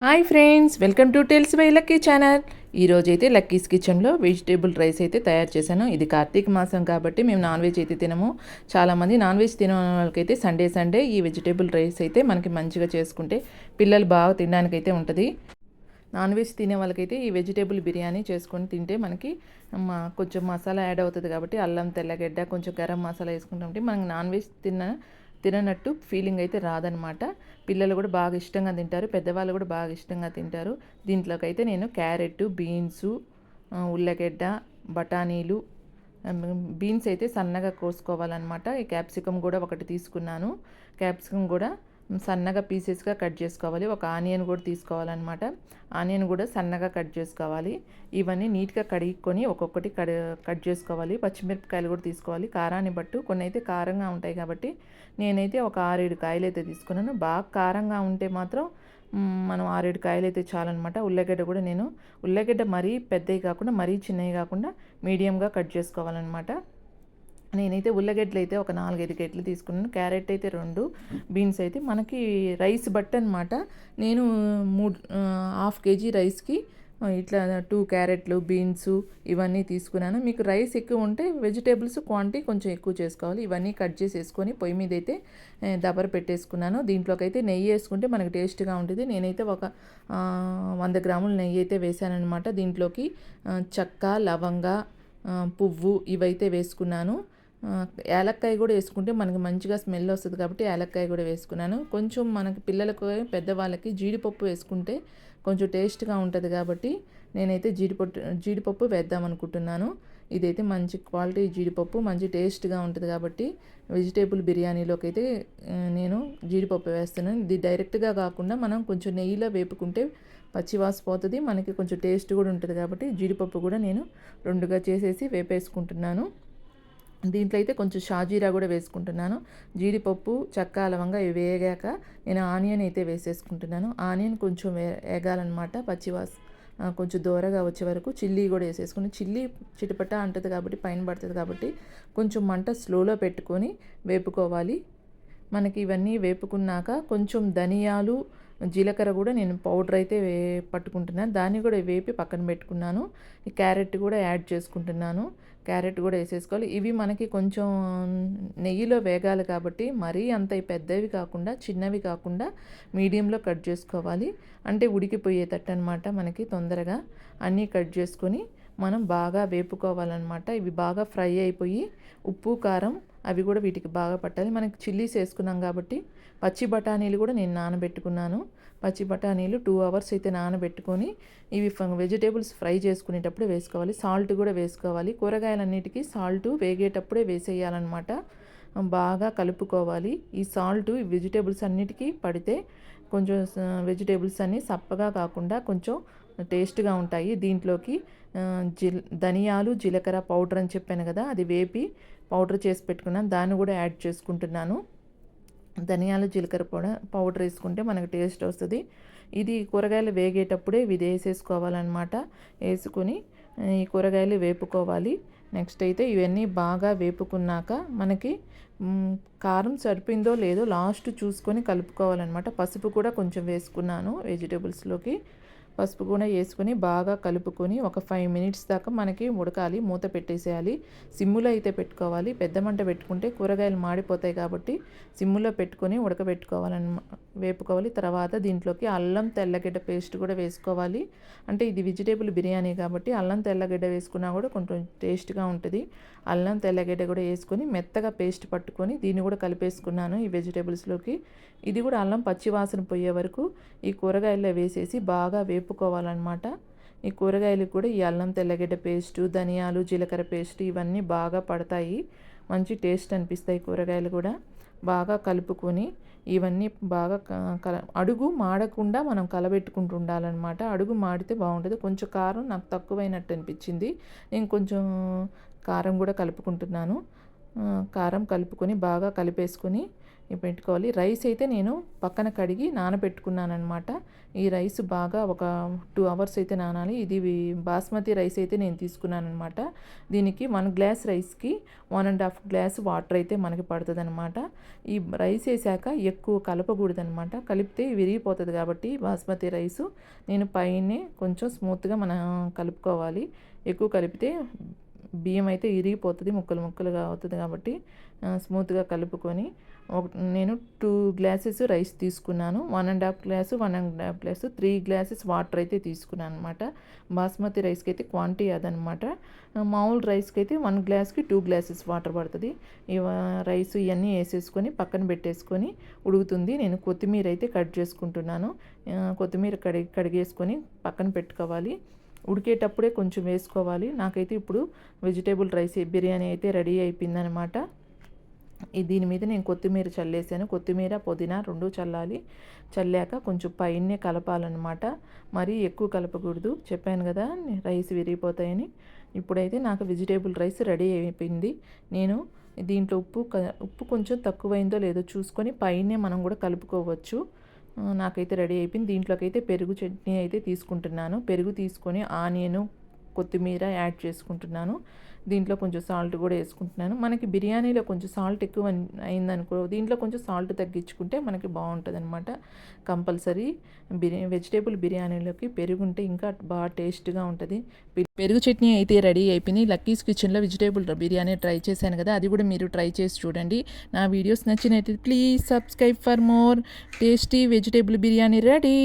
Hi friends, welcome to tells by lucky channel. ఈరోజైతే Lucky's కిచెన్లో vegetable rice అయితే తయారు చేశాను. ఇది కార్తీక మాసం కాబట్టి మేము నాన్ వెజ్ అయితే తినము. చాలామంది నాన్ వెజ్ తినే వాళ్ళకైతే సండే ఈ వెజిటేబుల్ రైస్ అయితే మనకి మంచిగా చేసుకుంటే పిల్లలు బాగా తినడానికైతే ఉంటుంది. నాన్ వెజ్ తినే వాళ్ళకైతే ఈ వెజిటేబుల్ బిర్యానీ చేసుకొని తింటే మనకి కొంచెం మసాలా యాడ్ అవుతుంది కాబట్టి అల్లం, తెల్లగడ్డ, కొంచెం గరం మసాలా వేసుకుంటాం. మనకి నాన్ వెజ్ తిననట్టు ఫీలింగ్ అయితే రాదనమాట. పిల్లలు కూడా బాగా ఇష్టంగా తింటారు, పెద్దవాళ్ళు కూడా బాగా ఇష్టంగా తింటారు. దీంట్లోకి అయితే నేను క్యారెట్, బీన్సు, ఉల్లగడ్డ, బఠానీలు, బీన్స్ అయితే సన్నగా కోసుకోవాలన్నమాట. ఈ క్యాప్సికమ్ కూడా ఒకటి తీసుకున్నాను. క్యాప్సికమ్ కూడా సన్నగా పీసెస్గా కట్ చేసుకోవాలి. ఒక ఆనియన్ కూడా తీసుకోవాలన్నమాట. ఆనియన్ కూడా సన్నగా కట్ చేసుకోవాలి. ఇవన్నీ నీట్గా కడుక్కొని ఒక్కొక్కటి కట్ చేసుకోవాలి. పచ్చిమిరపకాయలు కూడా తీసుకోవాలి. కారాన్ని బట్టు కొన్ని అయితే కారంగా ఉంటాయి కాబట్టి నేనైతే ఒక 6-7 కాయలు అయితే తీసుకున్నాను. బాగా కారంగా ఉంటే మాత్రం మనం 6-7 కాయలు అయితే చాలన్నమాట. ఉల్లగడ్డ కూడా నేను ఉల్లగడ్డ మరీ పెద్దవి కాకుండా మరీ చిన్నవి కాకుండా మీడియంగా కట్ చేసుకోవాలన్నమాట. నేనైతే ఉల్లగడ్డలు అయితే ఒక 4-5 గడ్డలు తీసుకున్నాను. క్యారెట్ అయితే 2, బీన్స్ అయితే మనకి రైస్ బట్ట అనమాట. నేను 1/2 కేజీ రైస్కి ఇట్లా 2 క్యారెట్లు, బీన్స్ ఇవన్నీ తీసుకున్నాను. మీకు రైస్ ఎక్కువ ఉంటే వెజిటేబుల్స్ క్వాంటిటీ కొంచెం ఎక్కువ చేసుకోవాలి. ఇవన్నీ కట్ చేసేసుకొని పొయ్యి మీద అయితే దబర పెట్టేసుకున్నాను. దీంట్లోకి అయితే నెయ్యి వేసుకుంటే మనకి టేస్ట్గా ఉంటుంది. నేనైతే ఒక 100 గ్రాముల నెయ్యి అయితే వేసానమాట. దీంట్లోకి చెక్క, లవంగ, పువ్వు ఇవైతే వేసుకున్నాను. యాలక్కాయ కూడా వేసుకుంటే మనకి మంచిగా స్మెల్ వస్తుంది కాబట్టి యాలక్కాయ కూడా వేసుకున్నాను. కొంచెం మనకి పిల్లలకు, పెద్దవాళ్ళకి జీడిపప్పు వేసుకుంటే కొంచెం టేస్ట్గా ఉంటుంది కాబట్టి నేనైతే జీడిపప్పు వేద్దాం అనుకుంటున్నాను. ఇదైతే మంచి క్వాలిటీ జీడిపప్పు, మంచి టేస్ట్గా ఉంటుంది కాబట్టి వెజిటేబుల్ బిర్యానీలోకి అయితే నేను జీడిపప్పు వేస్తున్నాను. ఇది డైరెక్ట్గా కాకుండా మనం కొంచెం నెయ్యిలో వేపుకుంటే పచ్చివాసన పోతుంది, మనకి కొంచెం టేస్ట్ కూడా ఉంటుంది కాబట్టి జీడిపప్పు కూడా నేను 2గా చేసేసి వేపేసుకుంటున్నాను. దీంట్లో అయితే కొంచెం షాజీరా కూడా వేసుకుంటున్నాను. జీడిపప్పు, చెక్క, లవంగా ఇవి వేగాక నేను ఆనియన్ అయితే వేసేసుకుంటున్నాను. ఆనియన్ కొంచెం వేగాలన్నమాట. కొంచెం దూరగా వచ్చే వరకు చిల్లీ కూడా వేసేసుకుని, చిల్లీ చిటపట అంటుంది కాబట్టి పైన పడుతుంది కాబట్టి కొంచెం మంట స్లోలో పెట్టుకొని వేపుకోవాలి. మనకి ఇవన్నీ వేపుకున్నాక కొంచెం ధనియాలు, జీలకర్ర కూడా నేను పౌడర్ అయితే పట్టుకుంటున్నాను. దాన్ని కూడా వేపి పక్కన పెట్టుకున్నాను. ఈ క్యారెట్ కూడా యాడ్ చేసుకుంటున్నాను. క్యారెట్ కూడా వేసేసుకోవాలి. ఇవి మనకి కొంచెం నెయ్యిలో వేగాలి కాబట్టి మరీ అంత పెద్దవి కాకుండా చిన్నవి కాకుండా మీడియంలో కట్ చేసుకోవాలి. అంటే ఉడికిపోయేటట్టు అనమాట. మనకి తొందరగా అన్నీ కట్ చేసుకొని మనం బాగా వేపుకోవాలన్నమాట. ఇవి బాగా ఫ్రై అయిపోయి ఉప్పు, కారం అవి కూడా వీటికి బాగా పట్టాలి. మనకి చిల్లీస్ వేసుకున్నాం కాబట్టి పచ్చి బఠానీలు కూడా నేను నానబెట్టుకున్నాను. పచ్చి బఠానీలు 2 అవర్స్ అయితే నానబెట్టుకొని ఇవి వెజిటేబుల్స్ ఫ్రై చేసుకునేటప్పుడు వేసుకోవాలి. సాల్ట్ కూడా వేసుకోవాలి. కూరగాయలన్నిటికీ సాల్ట్ వేగేటప్పుడే వేసేయాలన్నమాట. బాగా కలుపుకోవాలి. ఈ సాల్ట్ ఈ వెజిటేబుల్స్ అన్నిటికీ పడితే కొంచెం వెజిటేబుల్స్ అన్నీ సప్పగా కాకుండా కొంచెం టేస్ట్గా ఉంటాయి. దీంట్లోకి ధనియాలు, జీలకర్ర పౌడర్ అని చెప్పాను కదా, అది వేపి పౌడర్ చేసి పెట్టుకున్నాను. దాన్ని కూడా యాడ్ చేసుకుంటున్నాను. ధనియాలు, జీలకర్ర పౌడర్ వేసుకుంటే మనకు టేస్ట్ వస్తుంది. ఇది కూరగాయలు వేగేటప్పుడే ఇది వేసేసుకోవాలన్నమాట. వేసుకొని ఈ కూరగాయలు వేపుకోవాలి. నెక్స్ట్ అయితే ఇవన్నీ బాగా వేపుకున్నాక మనకి కారం సరిపోయిందో లేదో లాస్ట్ చూసుకొని కలుపుకోవాలన్నమాట. పసుపు కూడా కొంచెం వేసుకున్నాను వెజిటేబుల్స్లోకి. పసుపు కూడా వేసుకొని బాగా కలుపుకొని ఒక 5 మినిట్స్ దాకా మనకి ఉడకాలి. మూత పెట్టేసేయాలి. సిమ్ములో అయితే పెట్టుకోవాలి. పెద్ద మంట పెట్టుకుంటే కూరగాయలు మాడిపోతాయి కాబట్టి సిమ్ములో పెట్టుకొని వేపుకోవాలి. తర్వాత దీంట్లోకి అల్లం, తెల్లగడ్డ పేస్ట్ కూడా వేసుకోవాలి. అంటే ఇది వెజిటేబుల్ బిర్యానీ కాబట్టి అల్లం, తెల్లగడ్డ వేసుకున్నా కూడా కొంచెం టేస్ట్గా ఉంటుంది. అల్లం, తెల్లగడ్డ కూడా వేసుకొని మెత్తగా పేస్ట్ పట్టుకొని దీన్ని కూడా కలిపేసుకున్నాను ఈ వెజిటేబుల్స్లోకి. ఇది కూడా అల్లం పచ్చి వాసన పోయే వరకు ఈ కూరగాయల్లో వేసేసి బాగా వేపుకోవాలన్నమాట. ఈ కూరగాయలకు కూడా ఈ అల్లం, తెల్లగడ్డ పేస్టు, ధనియాలు, జీలకర్ర పేస్ట్ ఇవన్నీ బాగా పడతాయి. మంచి టేస్ట్ అనిపిస్తాయి కూరగాయలు కూడా. బాగా కలుపుకొని ఇవన్నీ బాగా అడుగు మాడకుండా మనం కలబెట్టుకుంటూ ఉండాలన్నమాట. అడుగు మాడితే బాగుంటుంది. కొంచెం కారం నాకు తక్కువైనట్టు అనిపించింది. నేను కొంచెం కారం కూడా కలుపుకుంటున్నాను. కారం కలుపుకొని బాగా కలిపేసుకొని పెట్టుకోవాలి. రైస్ అయితే నేను పక్కన కడిగి నానబెట్టుకున్నానమాట. ఈ రైస్ బాగా ఒక 2 అవర్స్ అయితే నానాలి. ఇది బాస్మతి రైస్ అయితే నేను తీసుకున్నానమాట. దీనికి 1 గ్లాస్ రైస్కి 1.5 గ్లాస్ వాటర్ అయితే మనకి పడుతుందన్నమాట. ఈ రైస్ వేసాక ఎక్కువ కలపకూడదనమాట. కలిపితే విరిగిపోతుంది కాబట్టి బాస్మతి రైసు నేను పైనే కొంచెం స్మూత్గా మనం కలుపుకోవాలి. ఎక్కువ కలిపితే బియ్యం అయితే ఇరిగిపోతుంది, ముక్కలు ముక్కలుగా అవుతుంది కాబట్టి స్మూత్గా కలుపుకొని నేను 2 గ్లాసెస్ రైస్ తీసుకున్నాను. 1.5 గ్లాసు 1.5 గ్లాసు 3 గ్లాసెస్ వాటర్ అయితే తీసుకున్నాను అనమాట. బాస్మతి రైస్కి అయితే క్వాంటిటీ అదనమాట. మామూలు రైస్కి అయితే 1 గ్లాస్కి 2 గ్లాసెస్ వాటర్ పడుతుంది. ఈ రైస్ ఇవన్నీ వేసేసుకొని పక్కన పెట్టేసుకొని ఉడుకుతుంది. నేను కొత్తిమీర అయితే కట్ చేసుకుంటున్నాను. కొత్తిమీర కడిగేసుకొని పక్కన పెట్టుకోవాలి. ఉడికేటప్పుడే కొంచెం వేసుకోవాలి. నాకైతే ఇప్పుడు వెజిటేబుల్ రైస్ బిర్యానీ అయితే రెడీ అయిపోయిందనమాట. దీని మీద నేను కొత్తిమీర చల్లేసాను. కొత్తిమీర పుదీనా 2 చల్లాలి. చల్లాక కొంచెం పైనే కలపాలన్నమాట. మరీ ఎక్కువ కలపకూడదు, చెప్పాను కదా రైస్ విరిగిపోతాయని. ఇప్పుడైతే నాకు వెజిటేబుల్ రైస్ రెడీ అయిపోయింది. నేను దీంట్లో ఉప్పు కొంచెం తక్కువైందో లేదో చూసుకొని పైనే మనం కూడా కలుపుకోవచ్చు. నాకైతే రెడీ అయిపోయింది. దీంట్లోకి అయితే పెరుగు చట్నీ అయితే తీసుకుంటున్నాను. పెరుగు తీసుకొని ఆనియను కొత్తిమీర యాడ్ చేసుకుంటున్నాను. దీంట్లో కొంచెం సాల్ట్ కూడా వేసుకుంటున్నాను. మనకి బిర్యానీలో కొంచెం సాల్ట్ ఎక్కువ అయిందనుకో, దీంట్లో కొంచెం సాల్ట్ తగ్గించుకుంటే మనకి బాగుంటుంది అనమాట. కంపల్సరీ వెజిటేబుల్ బిర్యానీలోకి పెరుగు ఉంటే ఇంకా బాగా టేస్ట్గా ఉంటుంది. పెరుగు చట్నీ అయితే రెడీ అయిపోయింది. లక్కీస్ కిచెన్లో వెజిటేబుల్ బిర్యానీ ట్రై చేశాను కదా, అది కూడా మీరు ట్రై చేసి చూడండి. నా వీడియోస్ నచ్చినట్లయితే please subscribe for more tasty vegetable biryani ready.